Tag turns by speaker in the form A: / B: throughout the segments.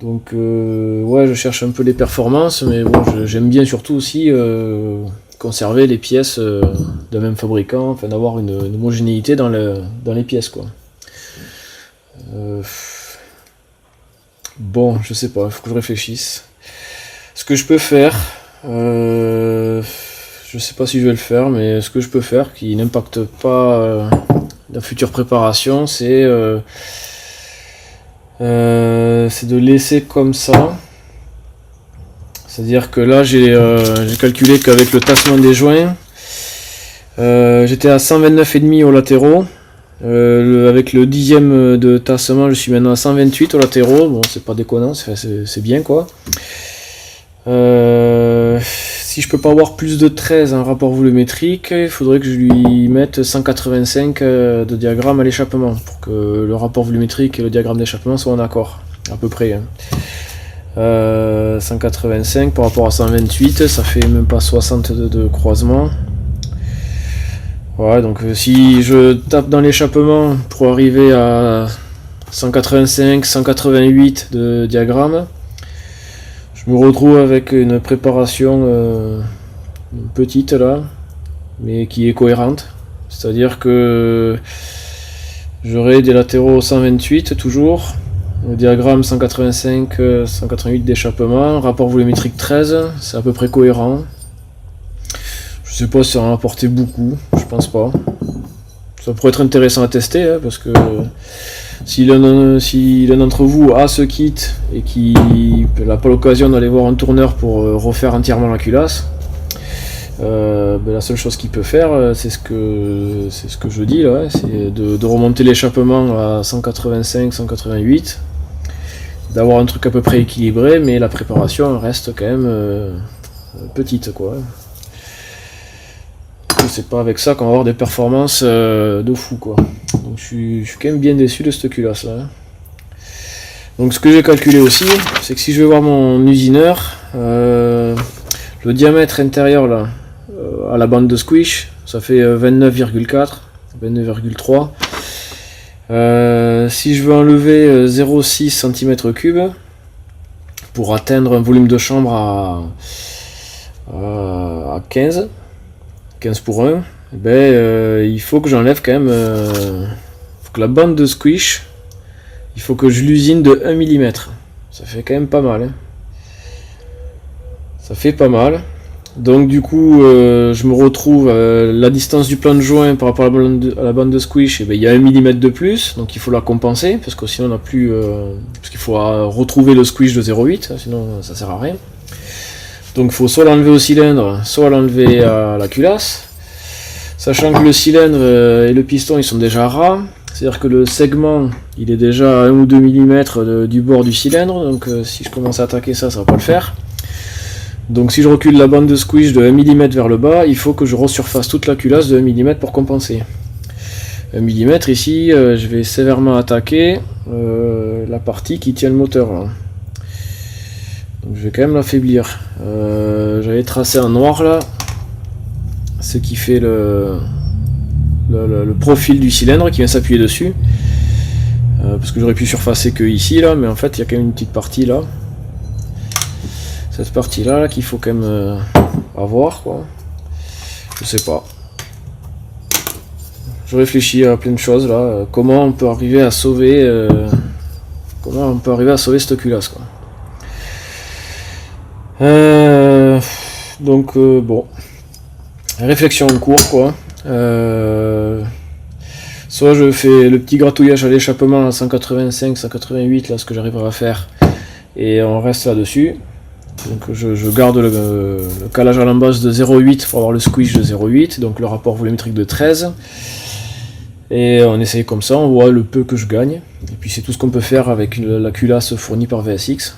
A: Donc ouais, je cherche un peu les performances, mais bon, j'aime bien surtout aussi conserver les pièces d'un même fabricant, enfin d'avoir une homogénéité dans les pièces, quoi. Bon, je sais pas, il faut que je réfléchisse. Ce que je peux faire, je sais pas si je vais le faire, mais ce que je peux faire qui n'impacte pas la future préparation, c'est de laisser comme ça. C'est-à-dire que là, j'ai calculé qu'avec le tassement des joints, j'étais à 129,5 aux latéraux. Avec le 10e de tassement, je suis maintenant à 128 aux latéraux. Bon, c'est pas déconnant, c'est bien, quoi. Si je peux pas avoir plus de 13 en rapport volumétrique, il faudrait que je lui mette 185 de diagramme à l'échappement pour que le rapport volumétrique et le diagramme d'échappement soient en accord, à peu près, hein. 185 par rapport à 128, ça fait même pas 60 de croisement. Ouais, donc si je tape dans l'échappement pour arriver à 185, 188 de diagramme, je me retrouve avec une préparation petite là, mais qui est cohérente. C'est-à-dire que j'aurai des latéraux 128 toujours, le diagramme 185, 188 d'échappement, rapport volumétrique 13, c'est à peu près cohérent. Je sais pas si ça va en apporter beaucoup, je pense pas. Ça pourrait être intéressant à tester, hein, parce que si l'un d'entre vous a ce kit et qui n'a pas l'occasion d'aller voir un tourneur pour refaire entièrement la culasse, la seule chose qu'il peut faire, c'est ce que je dis là, hein, c'est de remonter l'échappement à 185, 188, d'avoir un truc à peu près équilibré, mais la préparation reste quand même petite, quoi. C'est pas avec ça qu'on va avoir des performances de fou, quoi. Donc je suis quand même bien déçu de cette culasse là. Donc ce que j'ai calculé aussi, c'est que si je vais voir mon usineur, le diamètre intérieur là, à la bande de squish, ça fait 29,4, 29,3. Si je veux enlever 0,6 cm3 pour atteindre un volume de chambre à 15 pour 1, il faut que j'enlève quand même faut que la bande de squish, il faut que je l'usine de 1 mm. Ça fait quand même pas mal, hein. Ça fait pas mal. Donc du coup je me retrouve la distance du plan de joint par rapport à la bande de squish, il y a 1 mm de plus, donc il faut la compenser parce que sinon on n'a plus parce qu'il faut retrouver le squish de 0,8, sinon ça sert à rien. Donc il faut soit l'enlever au cylindre, soit l'enlever à la culasse. Sachant que le cylindre et le piston ils sont déjà ras, c'est-à-dire que le segment il est déjà à 1 ou 2 mm du bord du cylindre, donc si je commence à attaquer ça, ça va pas le faire. Donc si je recule la bande de squish de 1 mm vers le bas, il faut que je resurface toute la culasse de 1 mm pour compenser. 1 mm ici, je vais sévèrement attaquer la partie qui tient le moteur là. Donc je vais quand même l'affaiblir. J'avais tracé en noir là, ce qui fait le profil du cylindre qui vient s'appuyer dessus. Parce que j'aurais pu surfacer que ici là, mais en fait il y a quand même une petite partie là. Cette partie là, qu'il faut quand même avoir, quoi. Je sais pas. Je réfléchis à plein de choses là. Comment on peut arriver à sauver cette culasse, quoi. Donc bon, réflexion en cours, quoi. Soit je fais le petit gratouillage à l'échappement à 185, 188 là, ce que j'arriverai à faire, et on reste là dessus. Donc je garde le calage à l'embase de 0,8 pour avoir le squish de 0,8, donc le rapport volumétrique de 13. Et on essaye comme ça, on voit le peu que je gagne. Et puis c'est tout ce qu'on peut faire avec la culasse fournie par VSX.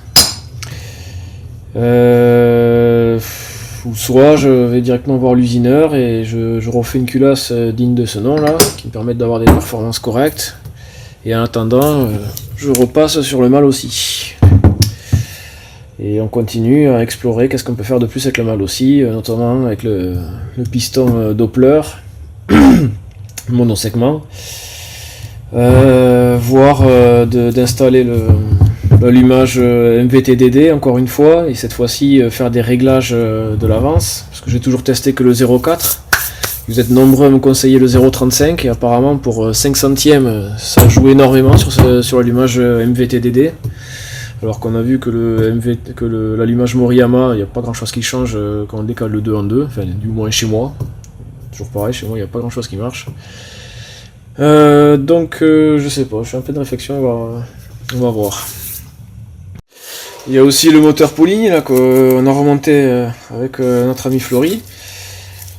A: Ou soit je vais directement voir l'usineur et je refais une culasse digne de ce nom là, qui me permet d'avoir des performances correctes. Et en attendant, je repasse sur le mal aussi. Et on continue à explorer qu'est-ce qu'on peut faire de plus avec le mal aussi, notamment avec le piston Doppler, monosegment. Voire d'installer l'allumage MVTDD encore une fois, et cette fois-ci faire des réglages de l'avance, parce que j'ai toujours testé que le 0,4. Vous êtes nombreux à me conseiller le 0,35 et apparemment pour 5 centièmes ça joue énormément sur l'allumage MVTDD. Alors qu'on a vu que l'allumage Moriyama, il n'y a pas grand chose qui change quand on décale le 2 en 2, enfin du moins chez moi. Toujours pareil, chez moi il n'y a pas grand chose qui marche. Donc je sais pas, je suis en pleine réflexion, on va voir. Il y a aussi le moteur Pauling là qu'on a remonté avec notre ami Flory.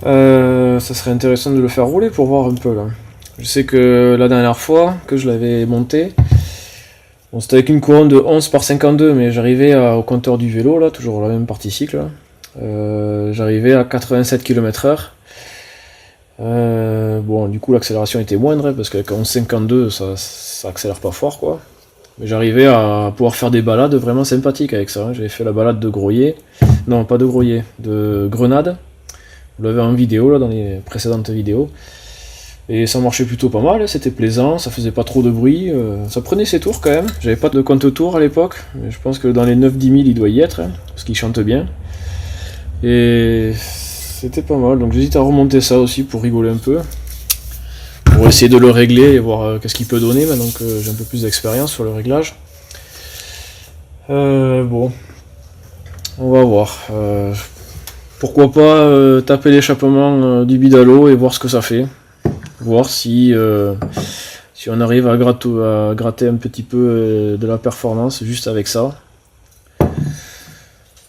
A: Ça serait intéressant de le faire rouler pour voir un peu là. Je sais que la dernière fois que je l'avais monté, bon, c'était avec une couronne de 11 par 52, mais j'arrivais au compteur du vélo là, toujours la même partie cycle là. J'arrivais à 87 km/h. Bon, du coup l'accélération était moindre parce qu'avec 11,52 ça accélère pas fort quoi. Mais j'arrivais à pouvoir faire des balades vraiment sympathiques avec ça. J'avais fait la balade de Groyer, non pas de Groyer, de Grenade. Vous l'avez en vidéo là dans les précédentes vidéos. Et ça marchait plutôt pas mal, c'était plaisant, ça faisait pas trop de bruit, ça prenait ses tours quand même. J'avais pas de compte tour à l'époque, mais je pense que dans les 9-10 000 il doit y être, parce qu'il chante bien. Et c'était pas mal, donc j'hésite à remonter ça aussi pour rigoler un peu. Pour essayer de le régler et voir qu'est-ce qu'il peut donner maintenant que j'ai un peu plus d'expérience sur le réglage. Bon, on va voir. Pourquoi pas taper l'échappement du Bidalo et voir ce que ça fait. Voir si on arrive à gratter un petit peu de la performance juste avec ça.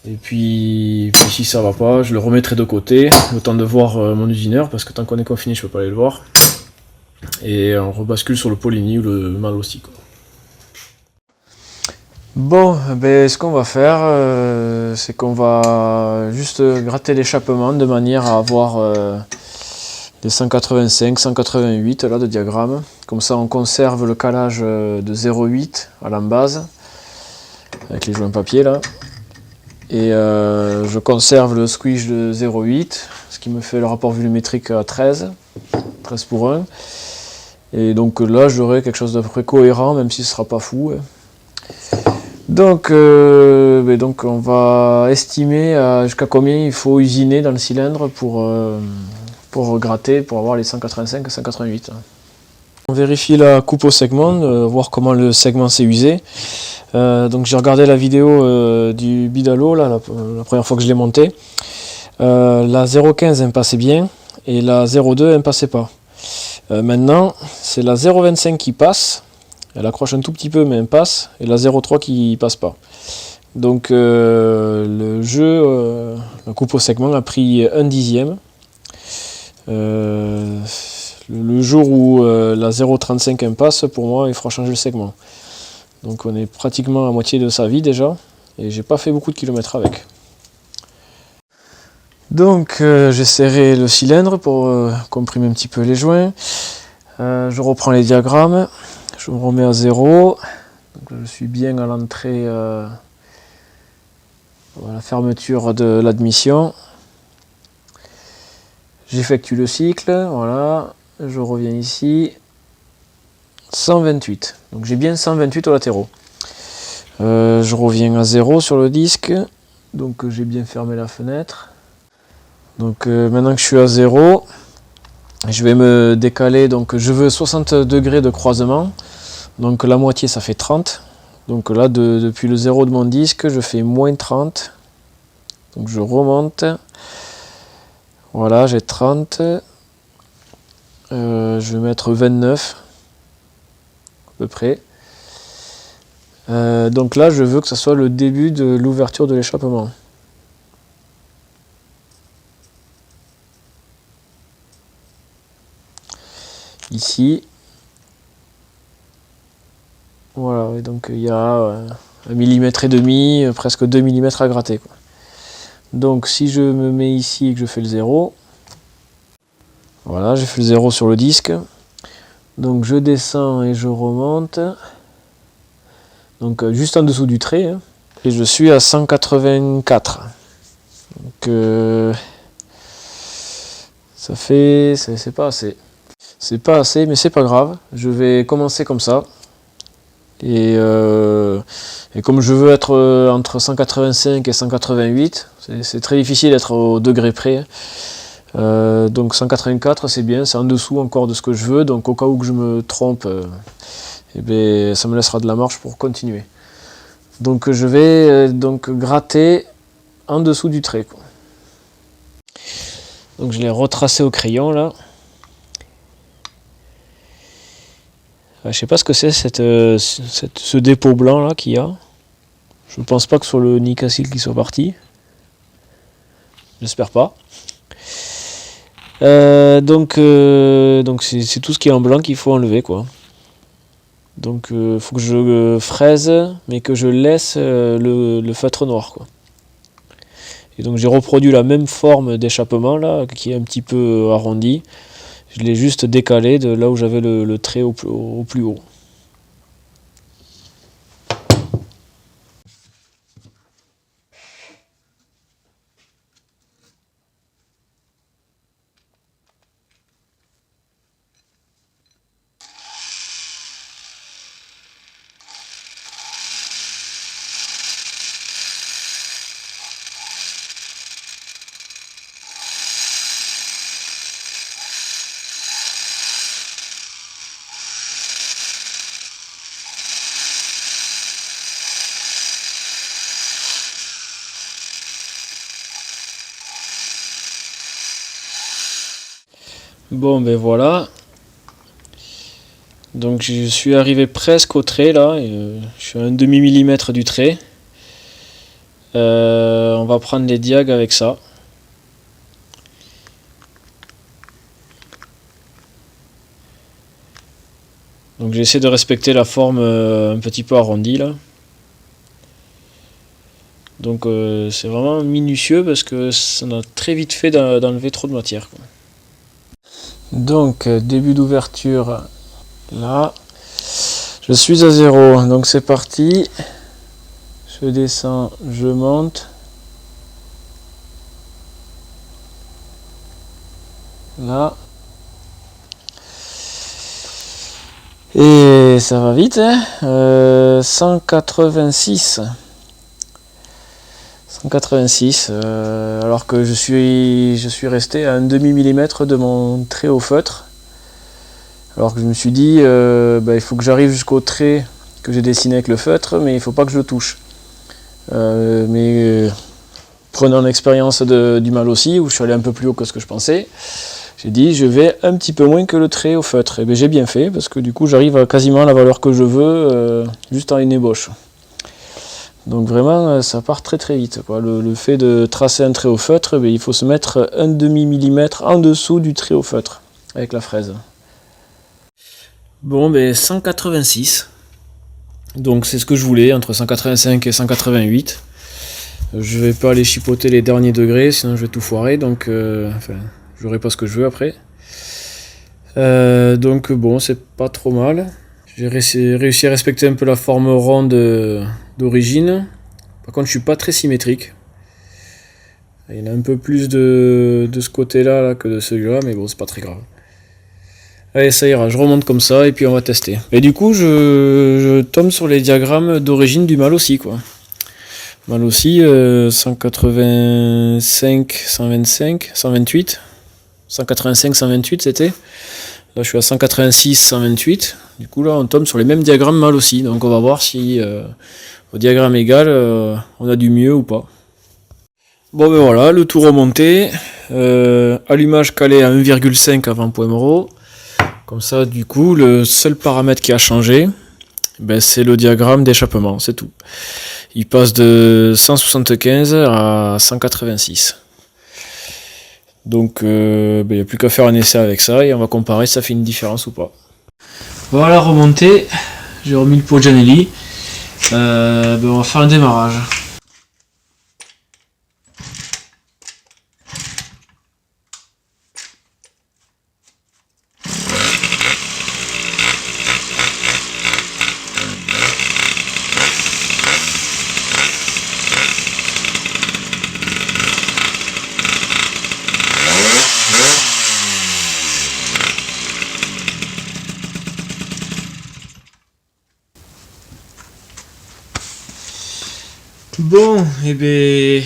A: Et puis si ça va pas, je le remettrai de côté, le temps de voir mon usineur, parce que tant qu'on est confiné, je peux pas aller le voir. Et on rebascule sur le Polini ou le Mal aussi, quoi. Bon, ben, ce qu'on va faire, c'est qu'on va juste gratter l'échappement de manière à avoir des 185, 188 là de diagramme. Comme ça on conserve le calage de 0,8 à l'embase, avec les joints papier là. Et je conserve le squish de 0,8, ce qui me fait le rapport volumétrique à 13 pour 1. Et donc là j'aurai quelque chose de près cohérent, même si ce sera pas fou. Donc on va estimer jusqu'à combien il faut usiner dans le cylindre pour gratter, pour avoir les 185 et 188. On vérifie la coupe au segment, voir comment le segment s'est usé. Donc j'ai regardé la vidéo du Bidalo, là, la première fois que je l'ai monté. La 0,15 elle me passait bien, et la 0,2 elle me passait pas. Maintenant, c'est la 0,25 qui passe, elle accroche un tout petit peu mais elle passe, et la 0,3 qui passe pas. Donc le jeu, la coupe au segment a pris 1/10. Le jour où la 0,35 impasse, pour moi il fera changer le segment. Donc on est pratiquement à moitié de sa vie déjà, et j'ai pas fait beaucoup de kilomètres avec. Donc j'ai serré le cylindre pour comprimer un petit peu les joints. Je reprends les diagrammes, je me remets à 0. Donc, je suis bien à l'entrée, à la fermeture de l'admission. J'effectue le cycle, voilà, je reviens ici, 128, donc j'ai bien 128 aux latéraux. Je reviens à 0 sur le disque, donc j'ai bien fermé la fenêtre. Donc maintenant que je suis à 0, je vais me décaler, donc je veux 60 degrés de croisement, donc la moitié ça fait 30. Donc là depuis le 0 de mon disque, je fais moins 30, donc je remonte. Voilà, j'ai 30, je vais mettre 29, à peu près. Donc là, je veux que ce soit le début de l'ouverture de l'échappement. Ici. Voilà, et donc il y a 1,5 mm, presque 2 mm à gratter, quoi. Donc si je me mets ici et que je fais le 0, voilà, j'ai fait le 0 sur le disque. Donc je descends et je remonte. Donc juste en dessous du trait, hein, et je suis à 184. Donc ça fait, c'est pas assez. C'est pas assez, mais c'est pas grave. Je vais commencer comme ça. Et comme je veux être entre 185 et 188, c'est très difficile d'être au degré près. Donc 184 c'est bien, c'est en dessous encore de ce que je veux, donc au cas où que je me trompe, ça me laissera de la marge pour continuer. Donc je vais donc gratter en dessous du trait, quoi. Donc je l'ai retracé au crayon là. Je sais pas ce que c'est ce dépôt blanc là qu'il y a. Je ne pense pas que ce soit le Nicacil qui soit parti. J'espère pas. Donc c'est tout ce qui est en blanc qu'il faut enlever, quoi. Donc faut que je fraise, mais que je laisse le feutre noir, quoi. Et donc j'ai reproduit la même forme d'échappement là, qui est un petit peu arrondi. Je l'ai juste décalé de là où j'avais le trait au plus haut. Bon ben voilà, donc je suis arrivé presque au trait là, je suis à un demi millimètre du trait. On va prendre les diags avec ça. Donc j'essaie de respecter la forme un petit peu arrondie là. Donc c'est vraiment minutieux parce que ça a très vite fait d'enlever trop de matière, quoi. Donc début d'ouverture là, je suis à 0, donc c'est parti, je descends, je monte, là, et ça va vite, hein. 186, alors que je suis resté à un demi millimètre de mon trait au feutre. Alors que je me suis dit, il faut que j'arrive jusqu'au trait que j'ai dessiné avec le feutre, mais il ne faut pas que je le touche. Prenant l'expérience du mal aussi, où je suis allé un peu plus haut que ce que je pensais, j'ai dit je vais un petit peu moins que le trait au feutre. Et bien j'ai bien fait, parce que du coup j'arrive à quasiment la valeur que je veux, juste en une ébauche. Donc vraiment ça part très très vite, quoi. Le fait de tracer un trait au feutre, il faut se mettre un demi millimètre en dessous du trait au feutre, avec la fraise. Bon, 186. Donc c'est ce que je voulais, entre 185 et 188. Je vais pas aller chipoter les derniers degrés, sinon je vais tout foirer, donc j'aurai pas ce que je veux après. Donc bon, c'est pas trop mal. J'ai réussi à respecter un peu la forme ronde d'origine. Par contre, je suis pas très symétrique. Il y en a un peu plus de ce côté-là là, que de celui-là, mais bon, c'est pas très grave. Allez, ça ira, je remonte comme ça et puis on va tester. Et du coup, je tombe sur les diagrammes d'origine du mal aussi, quoi. Mal aussi, 185, 125, 128. 185, 128 c'était. Là, je suis à 186, 128. Du coup, là, on tombe sur les mêmes diagrammes mal aussi. Donc, on va voir si au diagramme égal, on a du mieux ou pas. Bon, ben voilà, le tout remonté. Allumage calé à 1,5 avant point moro. Comme ça, du coup, le seul paramètre qui a changé, c'est le diagramme d'échappement, c'est tout. Il passe de 175 à 186. Donc, il n'y a plus qu'à faire un essai avec ça et on va comparer si ça fait une différence ou pas. Voilà, remonté. J'ai remis le pot Janelli. On va faire un démarrage. Bon, et ben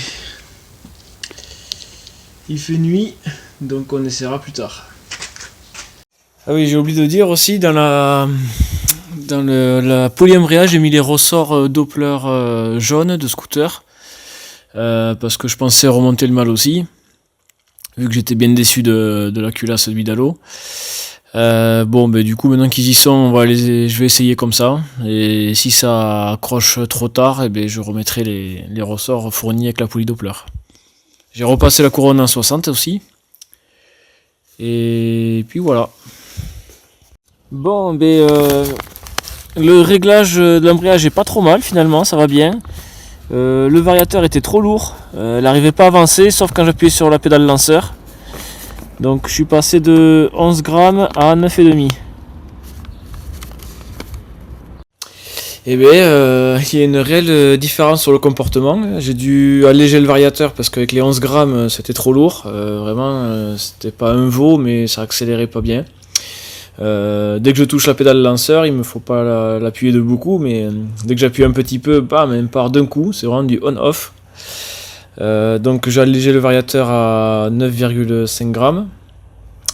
A: il fait nuit, donc on essaiera plus tard. Ah oui, j'ai oublié de dire aussi, dans la polyembriage, j'ai mis les ressorts Doppler jaunes de scooter, parce que je pensais remonter le mal aussi, vu que j'étais bien déçu de la culasse de Bidalo. Bon, ben du coup, maintenant qu'ils y sont, je vais essayer comme ça, et si ça accroche trop tard, et ben je remettrai les ressorts fournis avec la poly Doppler. J'ai repassé la couronne en 60 aussi, et puis voilà. Bon, ben le réglage de l'embrayage est pas trop mal finalement, ça va bien. Le variateur était trop lourd, il n'arrivait pas à avancer sauf quand j'appuyais sur la pédale lanceur. Donc je suis passé de 11 grammes à 9,5. Et bien il y a une réelle différence sur le comportement. J'ai dû alléger le variateur parce qu'avec les 11 grammes c'était trop lourd. Vraiment c'était pas un veau mais ça accélérait pas bien. Dès que je touche la pédale lanceur, il me faut pas l'appuyer de beaucoup, mais dès que j'appuie un petit peu, bam, même part d'un coup, c'est vraiment du on-off. Donc j'ai allégé le variateur à 9,5 grammes,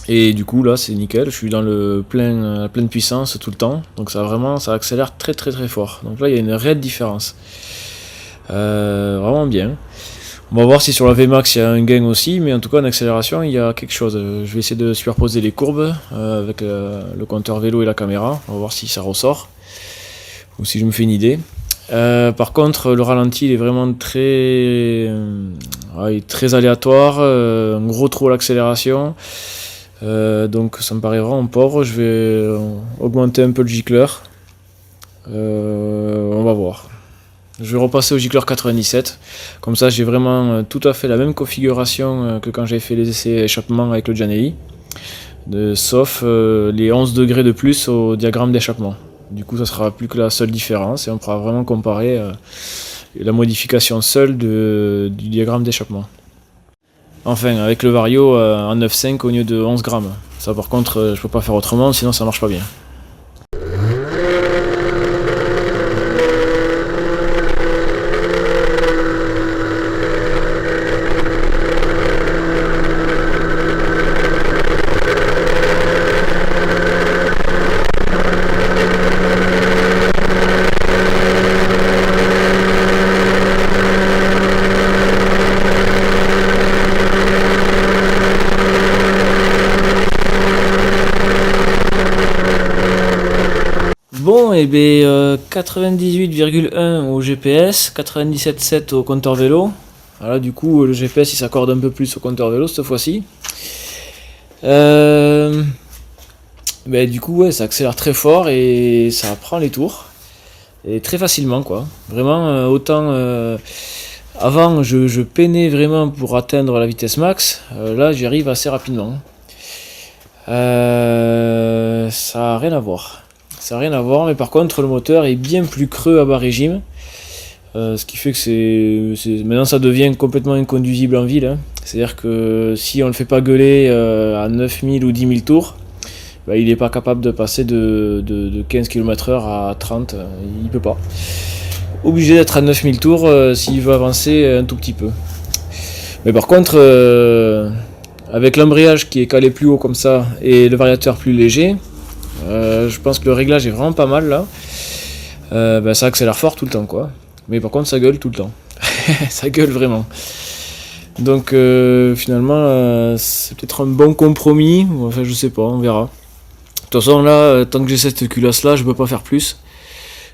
A: et du coup là c'est nickel, je suis dans la pleine puissance tout le temps, donc ça accélère très très très fort. Donc là il y a une réelle différence, vraiment bien. On va voir si sur la VMAX il y a un gain aussi, mais en tout cas en accélération il y a quelque chose. Je vais essayer de superposer les courbes avec le compteur vélo et la caméra. On va voir si ça ressort ou si je me fais une idée. Par contre le ralenti il est vraiment très aléatoire, un gros trou à l'accélération. Donc ça me paraît vraiment pauvre. Je vais augmenter un peu le gicleur. On va voir. Je vais repasser au gicleur 97, comme ça j'ai vraiment tout à fait la même configuration que quand j'avais fait les essais échappement avec le Giannelli, sauf les 11 degrés de plus au diagramme d'échappement. Du coup ça sera plus que la seule différence et on pourra vraiment comparer la modification seule du diagramme d'échappement. Enfin avec le Vario en 9,5 au lieu de 11 grammes. Ça par contre je peux pas faire autrement sinon ça marche pas bien. Bon, et bien 98,1 au GPS, 97,7 au compteur vélo. Voilà, du coup, le GPS il s'accorde un peu plus au compteur vélo cette fois-ci. Du coup, ouais, ça accélère très fort et ça prend les tours. Et très facilement, quoi. Vraiment, autant. Avant, je peinais vraiment pour atteindre la vitesse max. Là, j'y arrive assez rapidement. Ça n'a rien à voir. Ça n'a rien à voir, mais par contre le moteur est bien plus creux à bas régime, ce qui fait que maintenant ça devient complètement inconduisible en ville, hein. C'est-à-dire que si on ne le fait pas gueuler à 9000 ou 10 000 tours, bah, il n'est pas capable de passer de 15 km/h à 30, il peut pas. Obligé d'être à 9000 tours s'il veut avancer un tout petit peu. Mais par contre, avec l'embrayage qui est calé plus haut comme ça et le variateur plus léger, je pense que le réglage est vraiment pas mal là. Ça accélère fort tout le temps quoi. Mais par contre ça gueule tout le temps. Ça gueule vraiment. Donc finalement c'est peut-être un bon compromis. Enfin je sais pas, on verra. De toute façon là, tant que j'ai cette culasse là, je peux pas faire plus.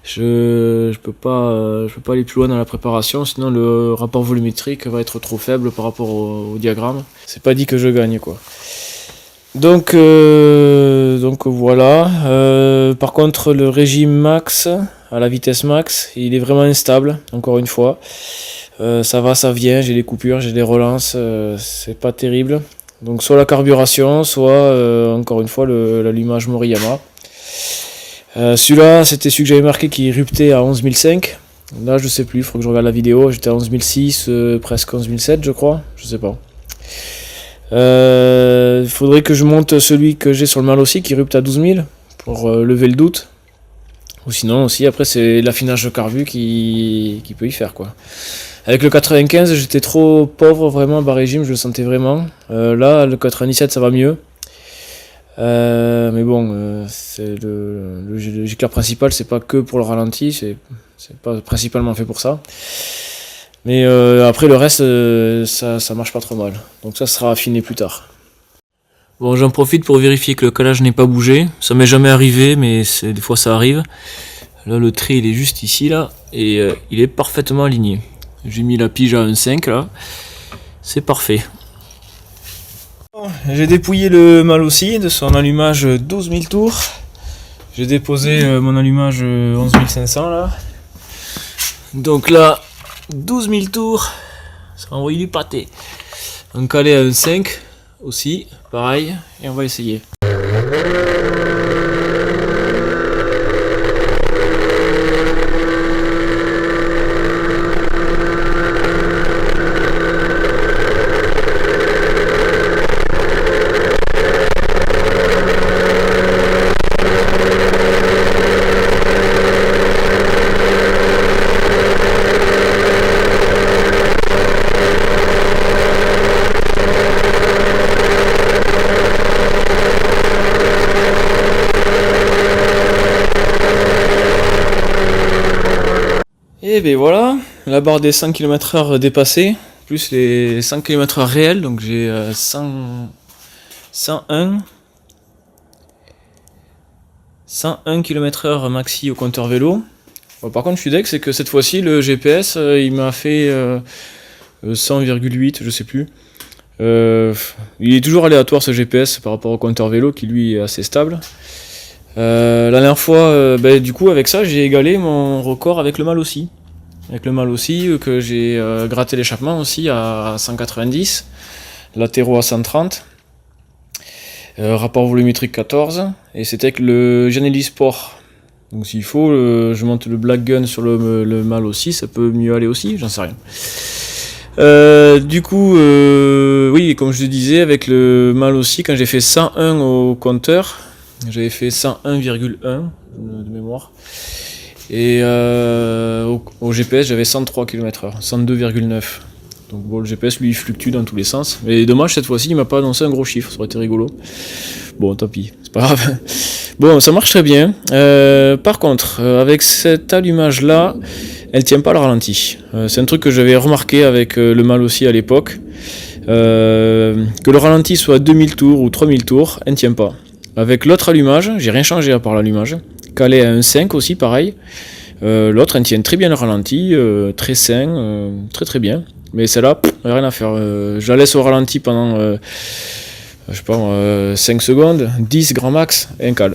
A: Je peux pas aller plus loin dans la préparation, sinon le rapport volumétrique va être trop faible par rapport au diagramme. C'est pas dit que je gagne quoi. Donc voilà. Par contre le régime max, à la vitesse max, il est vraiment instable, encore une fois. Ça va, ça vient, j'ai des coupures, j'ai des relances, c'est pas terrible. Donc soit la carburation, soit encore une fois l'allumage Moriyama. Celui-là, c'était celui que j'avais marqué qui ruptait à 11005. Là, je sais plus, il faut que je regarde la vidéo. J'étais à 11006, presque 11007, je crois. Je sais pas. Il faudrait que je monte celui que j'ai sur le mal aussi, qui rupte à 12000, pour lever le doute. Ou sinon aussi après c'est l'affinage de carbu qui peut y faire quoi. Avec le 95 j'étais trop pauvre vraiment bas régime, je le sentais vraiment. Là le 97 ça va mieux. Mais bon, c'est le gicleur principal, c'est pas que pour le ralenti, c'est pas principalement fait pour ça. Mais après le reste, ça marche pas trop mal. Donc ça sera affiné plus tard. Bon, j'en profite pour vérifier que le calage n'est pas bougé. Ça m'est jamais arrivé, mais des fois ça arrive. Là, le trait il est juste ici là, et il est parfaitement aligné. J'ai mis la pige à 1,5 là, c'est parfait. J'ai dépouillé le mal aussi de son allumage 12 000 tours. J'ai déposé mon allumage 11 500 là. Donc là, 12 000 tours, ça a envoyé du pâté. On calé à 1,5 aussi, pareil, et on va essayer. Et ben voilà, la barre des 100 km/h dépassée, plus les 100 km/h réels, donc j'ai 101 km/h maxi au compteur vélo. Bon, par contre je suis deg, c'est que cette fois-ci le GPS il m'a fait 100,8, je sais plus. Il est toujours aléatoire ce GPS par rapport au compteur vélo qui lui est assez stable. La dernière fois, du coup avec ça j'ai égalé mon record avec le mal aussi. Avec le mal aussi, que j'ai gratté l'échappement aussi à 190, latéraux à 130, rapport volumétrique 14, et c'était avec le Janelli Sport. Donc s'il faut, je monte le Black Gun sur le mal aussi, ça peut mieux aller aussi, j'en sais rien. Du coup, oui, comme je le disais, avec le mal aussi, quand j'ai fait 101 au compteur, j'avais fait 101,1 de mémoire. Et au GPS j'avais 103 km/h, 102,9. Donc bon, le GPS lui il fluctue dans tous les sens. Mais dommage, cette fois-ci il m'a pas annoncé un gros chiffre, ça aurait été rigolo. Bon, tant pis, c'est pas grave. Bon, ça marche très bien. Par contre, avec cet allumage là, elle tient pas le ralenti. C'est un truc que j'avais remarqué avec le mal aussi à l'époque. Que le ralenti soit à 2000 tours ou 3000 tours, elle ne tient pas. Avec l'autre allumage, j'ai rien changé à part l'allumage. Calé à 1,5 aussi, pareil. L'autre, elle tient très bien le ralenti, très sain, très très bien. Mais celle-là, rien à faire. Je la laisse au ralenti pendant, je sais pas, 5 secondes, 10 grand max, et un cale.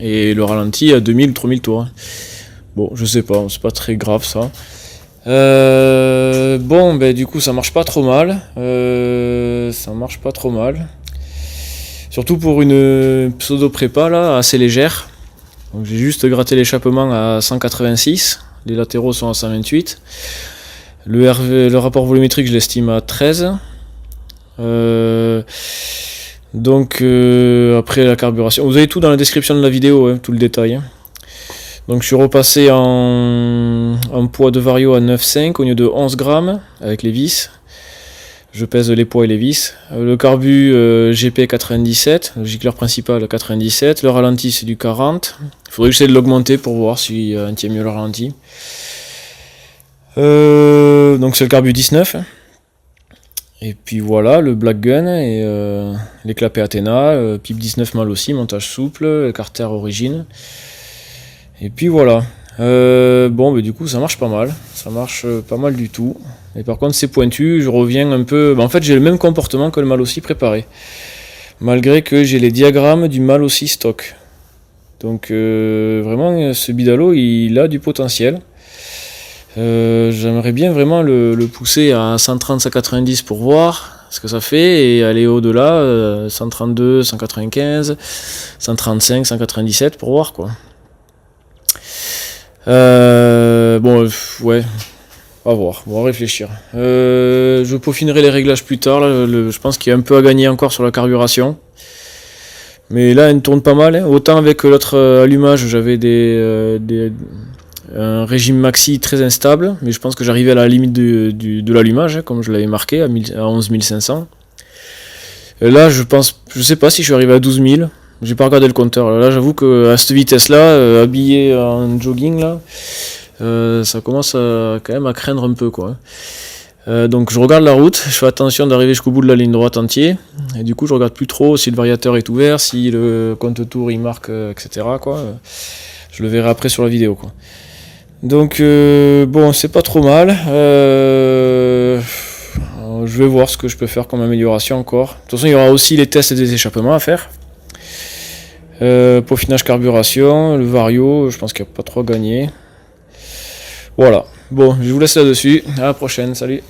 A: Et le ralenti à 2000 ou 3000 tours. Bon, je sais pas, c'est pas très grave ça. Bon, du coup, ça marche pas trop mal. Surtout pour une pseudo-prépa là, assez légère. Donc j'ai juste gratté l'échappement à 186, les latéraux sont à 128. Le rapport volumétrique je l'estime à 13. Donc après la carburation, vous avez tout dans la description de la vidéo, hein, tout le détail. Donc je suis repassé en poids de vario à 9,5 au lieu de 11 grammes avec les vis. Je pèse les poids et les vis. Le carbu GP 97, le gicleur principal 97. Le ralenti c'est du 40. Il faudrait que j'essaie de l'augmenter pour voir si on tient mieux le ralenti. Donc c'est le carbu 19. Et puis voilà, le Black Gun et les clapets Athena, pipe 19 mal aussi, montage souple, carter origine. Et puis voilà. Du coup ça marche pas mal. Ça marche pas mal du tout. Et par contre c'est pointu, je reviens un peu... en fait j'ai le même comportement que le mal aussi préparé. Malgré que j'ai les diagrammes du mal aussi stock. Donc vraiment ce bidalo il a du potentiel. J'aimerais bien vraiment le pousser à 130-190 pour voir ce que ça fait et aller au-delà, 132, 195, 135, 197 pour voir quoi. Ouais, à voir, on va réfléchir. Je peaufinerai les réglages plus tard, là, je pense qu'il y a un peu à gagner encore sur la carburation. Mais là, elle tourne pas mal. Hein. Autant avec l'autre allumage, j'avais un régime maxi très instable, mais je pense que j'arrivais à la limite de l'allumage, hein, comme je l'avais marqué, à 11 500. Et là, je sais pas si je suis arrivé à 12 000. J'ai pas regardé le compteur. Là, j'avoue que à cette vitesse-là, habillé en jogging, là, ça commence quand même à craindre un peu, quoi. Donc je regarde la route, je fais attention d'arriver jusqu'au bout de la ligne droite entier, et du coup je regarde plus trop si le variateur est ouvert, si le compte tour il marque, etc. quoi. Je le verrai après sur la vidéo, quoi. Donc bon, c'est pas trop mal. Je vais voir ce que je peux faire comme amélioration encore. De toute façon, il y aura aussi les tests des échappements à faire. Peaufinage carburation, le vario, je pense qu'il n'y a pas trop à gagner. Voilà. Bon, je vous laisse là-dessus. À la prochaine. Salut.